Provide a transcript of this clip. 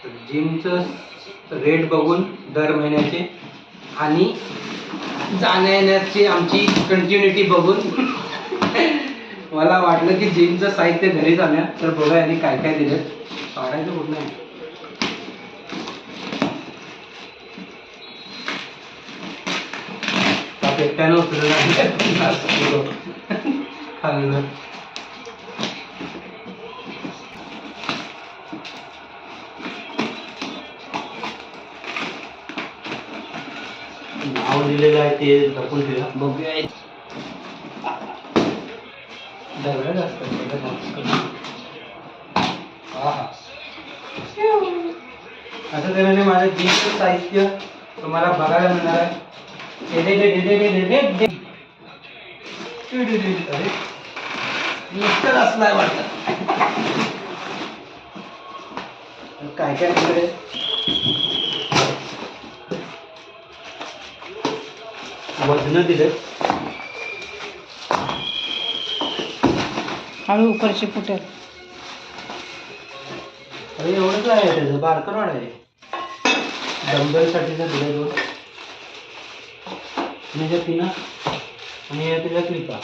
जिमचं रेट बघून दर महिन्याचे आणि जाण्या येण्याची आमची कंटिन्युटी बघून मला वाटलं की जिमचं साहित्य घरी जाण्या. तर बघा यांनी काय काय दिलं. काढायचं कुठं नाही. एकट्यानं उचललं खाल्लं. नाव दिलेलं आहे ते जपून ठेवा. बघूया दगड असं त्याने माझं जिमचं साहित्य तुम्हाला बघायला मिळणार आहे. मिक्सर असलाय वाटतं. काय काय दिलंय वजन दिले. हळू उपरचे फुटेल. अरे एवढंच आहे त्याचं बारकर वाढ आहे. डंबलसाठीचं दिलं दोन आणि त्याच्या पिना आणि त्याच्या क्लिपा.